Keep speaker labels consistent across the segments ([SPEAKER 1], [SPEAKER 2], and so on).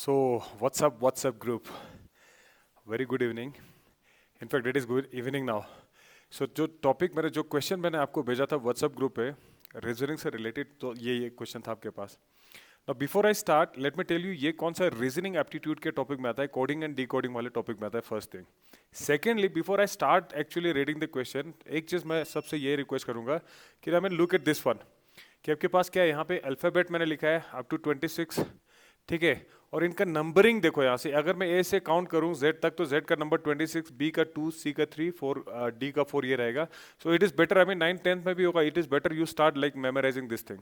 [SPEAKER 1] So, what's up, group? Very good evening. In fact, it is good evening now. So, जो topic मेरे जो question मैंने आपको भेजा था व्हाट्सएप ग्रुप पे रीजनिंग से रिलेटेड, तो ये क्वेश्चन था आपके पास. Now, before I start let me tell you ये कौन सा रीजनिंग एप्टीट्यूड के टॉपिक में आता है, कोडिंग एंड डिकोडिंग वाले टॉपिक में आता है. First thing. Secondly, before I start actually reading the question, एक चीज़ मैं सबसे ये रिक्वेस्ट करूंगा कि I mean look at this one, कि आपके पास क्या है, यहाँ पे अल्फ़ाबेट मैंने लिखा है अप टू 26. ठीक है, और इनका नंबरिंग देखो यहाँ से, अगर मैं ए से काउंट करूँ जेड तक, तो जेड का नंबर 26, बी का 2, सी का 3, 4, डी का 4 ये रहेगा. So it is better, I mean 9th-10th में भी होगा, it is better you start like memorising this thing,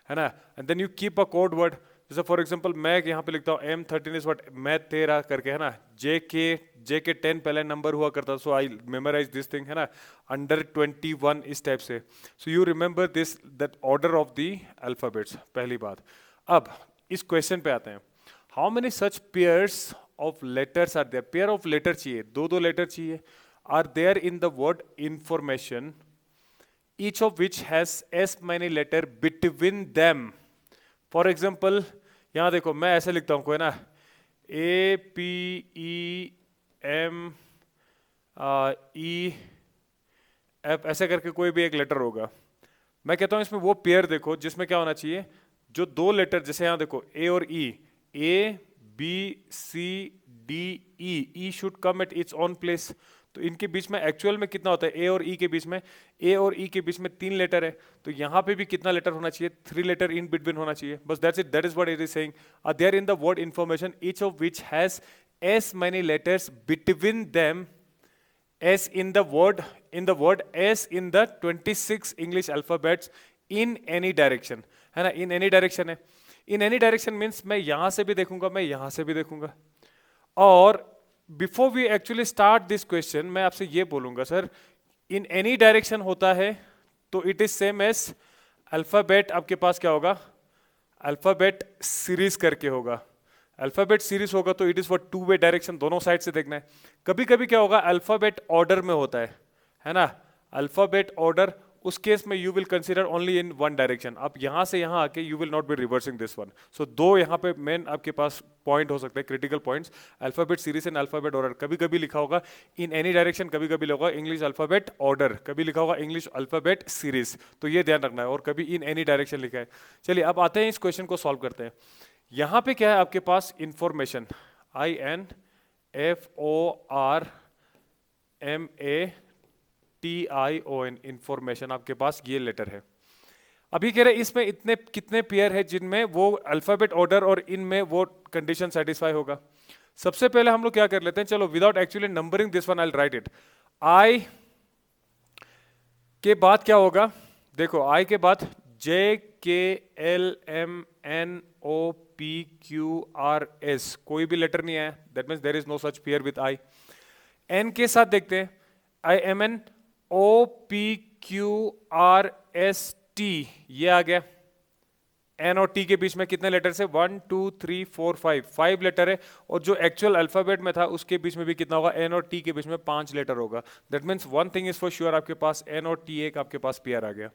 [SPEAKER 1] है ना. And then you keep a code word. जैसे फॉर एग्जांपल मैं यहाँ पे लिखता हूँ M13 इज व्हाट, मैं 13 करके, है ना. जे के 10 पहले नंबर हुआ करता, so I memorise this thing, है ना. अंडर 21 इस टाइप से. So you remember this, that order of the alphabets, पहली बात. अब इस क्वेश्चन पे आते हैं. How many such pairs of letters are there, pair of letter चाहिए, दो लेटर चाहिए, are there in the word information, each of which has as many letter between them. For example यहाँ देखो, मैं ऐसे लिखता हूँ, कोई ना APEMEF ऐसे करके कोई भी एक लेटर होगा. मैं कहता हूँ इसमें वो पेयर देखो जिसमें क्या होना चाहिए, जो दो लेटर, जैसे यहाँ देखो ए और ई, ABCDE should come at its on place. तो इनके बीच में एक्चुअल में कितना होता है, ए और ई के बीच में, ए और ई के बीच में 3 लेटर है, तो यहाँ पे भी कितना लेटर होना चाहिए, 3 लेटर इन बिटवीन होना चाहिए. बस that's it, that is what it is saying. There in the word information each of which has as many letters between them as in the word as in the 26 English alphabets in any direction, है ना. इन any direction है. इन any direction means मैं यहां से भी देखूंगा, मैं यहां से भी देखूंगा. और before we actually start this question, मैं आपसे ये बोलूंगा सर, इन एनी डायरेक्शन होता है तो it is same as alphabet. आपके पास क्या होगा, अल्फाबेट सीरीज करके होगा. अल्फाबेट सीरीज होगा तो it is for 2 way direction, दोनों साइड से देखना है. कभी कभी क्या होगा, अल्फाबेट ऑर्डर में होता है ना. अल्फाबेट ऑर्डर, उस केस में you will consider only in one direction. आप यहां से यहां आके you will not be reversing this one. So दो यहां पे मेन आपके पास पॉइंट हो सकते हैं, critical points. Alphabet series and alphabet order. कभी कभी लिखा होगा इन एनी डायरेक्शन, कभी कभी लिखा होगा इंग्लिश अल्फाबेट ऑर्डर, कभी लिखा होगा इंग्लिश अल्फाबेट सीरीज. तो ये ध्यान रखना है. और कभी इन एनी डायरेक्शन लिखा है. चलिए अब आते हैं, इस क्वेश्चन को सॉल्व करते हैं. यहां पे क्या है आपके पास, इंफॉर्मेशन, INFORMATION, इंफॉर्मेशन. आपके पास ये लेटर है. अभी कह रहे इसमें इतने कितने पेयर है जिनमें वो अल्फाबेट ऑर्डर और इनमें वो कंडीशन सेटिस्फाई होगा. सबसे पहले हम लोग क्या कर लेते हैं, चलो without actually numbering this one I will write it. I के बाद क्या होगा, देखो आई के बाद JKLMNOPQRS, कोई भी लेटर नहीं आया, that means there is no such pair with I. N के साथ देखते हैं, IMNOPQRST, ये आ गया. एन और टी के बीच में कितने लेटर है, 1 2 3 4 5 लेटर है. और जो एक्चुअल अल्फाबेट में था उसके बीच में भी कितना होगा, एन और टी के बीच में 5 लेटर होगा. That means one thing is for sure, आपके पास एन और टी एक आपके पास पेयर आ गया.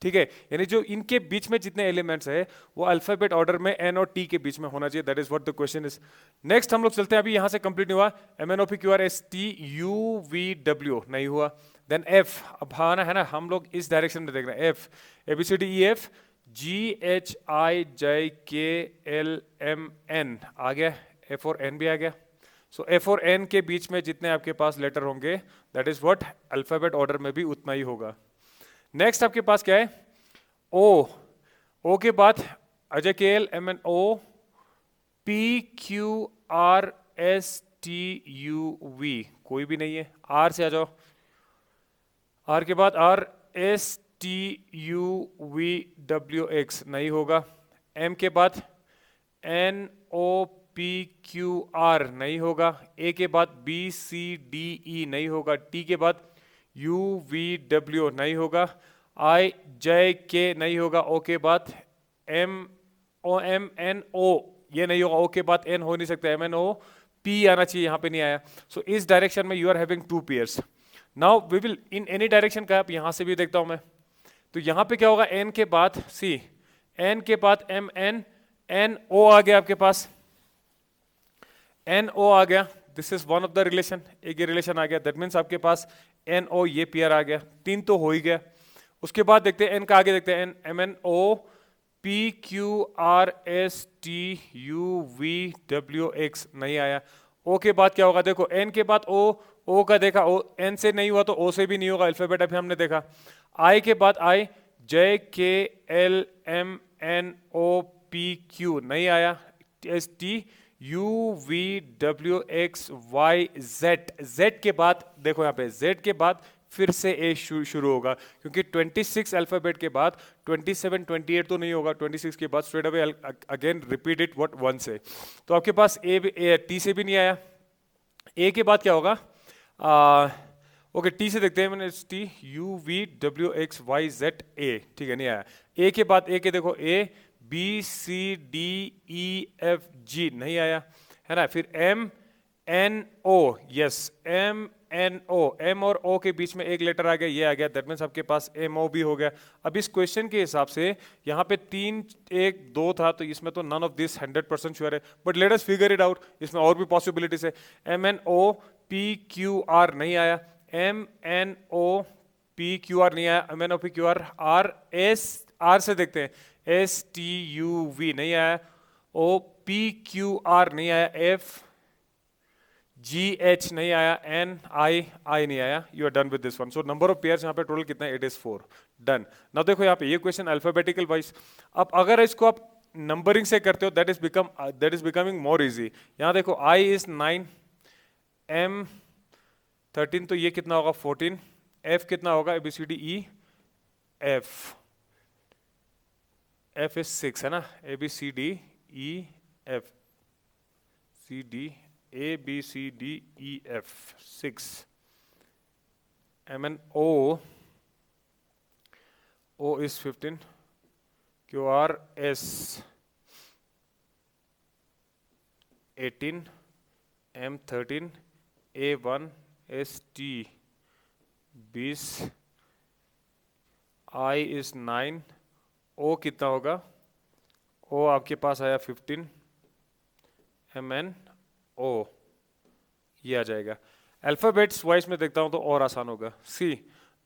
[SPEAKER 1] ठीक है, यानी जो इनके बीच में जितने एलिमेंट्स है वो अल्फाबेट ऑर्डर में एन और टी के बीच में होना चाहिए. That is what the question is. Next हम लोग चलते हैं, अभी यहां से कंप्लीट नहीं हुआ. MNOPQRSTUVW नहीं हुआ. देन एफ, अब आना है ना, हम लोग इस डायरेक्शन में देख रहे हैं. एफ, ABCDEF, GHIJKLMN आ गया. F और N भी आ गया. सो F और N के बीच में जितने आपके पास लेटर होंगे, that is what alphabet order में भी उतना ही होगा. नेक्स्ट आपके पास क्या है, O. O के बाद JKLMNO PQRSTUV, कोई भी नहीं है. R से आ जाओ, R के बाद RSTUVWX नहीं होगा. M के बाद NOPQR नहीं होगा. A के बाद BCDE नहीं होगा. T के बाद UVW नहीं होगा. IJK नहीं होगा. O के बाद MNO ये नहीं होगा. O के बाद N हो नहीं सकता. MNOP आना चाहिए, यहाँ पे नहीं आया. सो इस डायरेक्शन में you are having 2 pairs. Now we will in any direction का, आप यहां से भी देखता हूं मैं, तो यहां पे क्या होगा, एन के बाद सी, एन के बाद MNNO आ गया आपके पास. एन ओ आ गया, this is one of the relation, एक ये रिलेशन आ गया, दैट मीन्स आपके पास एन ओ ये पेयर आ गया, 3 तो हो ही गया। उसके बाद देखते हैं एन का, आगे देखते हैं N, M N O P Q R S T U V W X, नहीं आया। ओ के बाद क्या होगा, देखो एन के बाद ओ का देखा, ओ एन से नहीं हुआ तो ओ से भी नहीं होगा, अल्फाबेट अभी हमने देखा। आई के बाद I, J K L M N O P Q, नहीं आया। S T U V W X Y Z, Z के बाद देखो यहाँ पे, जेड के बाद फिर से ए शुरू होगा, क्योंकि 26 अल्फाबेट के बाद 27 28 तो नहीं होगा, 26 के बाद straight away again repeat it what one से। तो आपके पास ए टी से भी नहीं आया। ए के बाद क्या होगा, ओके टी से देखते हैं, मैंने T U V W X Y Z A, ठीक है नहीं आया। ए के बाद ए के देखो, A B C D E F G, नहीं आया है ना। फिर M N O, yes M N O, M और ओ के बीच में एक लेटर आ गया, ये आ गया, दैट मीन्स आपके पास एम ओ भी हो गया। अब इस क्वेश्चन के हिसाब से यहाँ पे 3 1 2 था, तो इसमें तो नन ऑफ दिस 100% श्योर है, but let us figure it out, इसमें और भी पॉसिबिलिटीज है। M N O P Q R नहीं आया, M N O P Q R नहीं आया, M N O P Q R, R S, R से देखते हैं, एस टी यू वी नहीं आया, ओ पी क्यू आर नहीं आया, एफ जी एच नहीं आया, एन आई आई नहीं आया। You are done with this one. So number of pairs यहाँ पे टोटल कितना है, इट इज 4, डन। ना देखो यहाँ पे ये क्वेश्चन अल्फाबेटिकल वाइज, अब अगर इसको आप नंबरिंग से करते हो that is becoming more easy. यहाँ देखो आई इज 9, एम 13, तो ये कितना होगा 14, एफ कितना होगा, ABCD E, F F is 6 है ना, ABCD E F C D ABCDEF 6, MN O is 15, QRS 18, M 13, A1 ST 20, I is 9, O कितना होगा, O आपके पास आया 15, MN ओ, ये आ जाएगा। अल्फाबेट्स वाइज में देखता हूं तो और आसान होगा। सी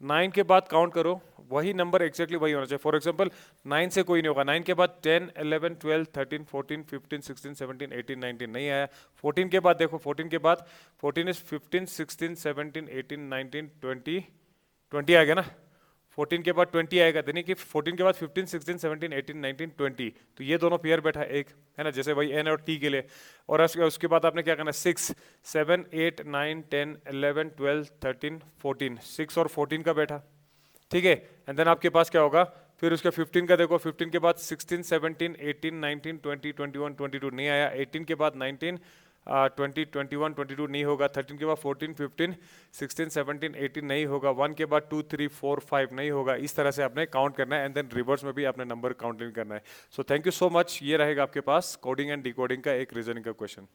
[SPEAKER 1] 9 के बाद काउंट करो, वही नंबर एग्जैक्टली वही होना चाहिए। फॉर एग्जांपल 9 से कोई नहीं होगा, 9 के बाद 10 11 12 13 14 15 16 17 18 19 नहीं आया। 14 के बाद देखो, 14 के बाद 14 इज 15 16 17 18 19 20 20 आ गया ना, 14 के बाद 20 आएगा, यानी कि 14 के बाद 15 16 17 18 19 20, तो ये दोनों पेयर बैठा एक है ना, जैसे भाई एन और टी के लिए। और उसके बाद आपने क्या करना है, 6 7 8 9 10 11 12 13 14, 6 और 14 का बैठा, ठीक है। एंड देन आपके पास क्या होगा, फिर उसका 15 का देखो, 15 के बाद 16 17 18 19 20 21 22 नहीं आया, 18 के बाद 19 20 21 22 नहीं होगा, 13 के बाद 14 15 16 17 18 नहीं होगा, 1 के बाद 2 3 4 5 नहीं होगा। इस तरह से आपने काउंट करना है एंड देन रिवर्स में भी आपने नंबर काउंटिंग करना है। So thank you so much. ये रहेगा आपके पास कोडिंग एंड डिकोडिंग का एक रीजनिंग का क्वेश्चन।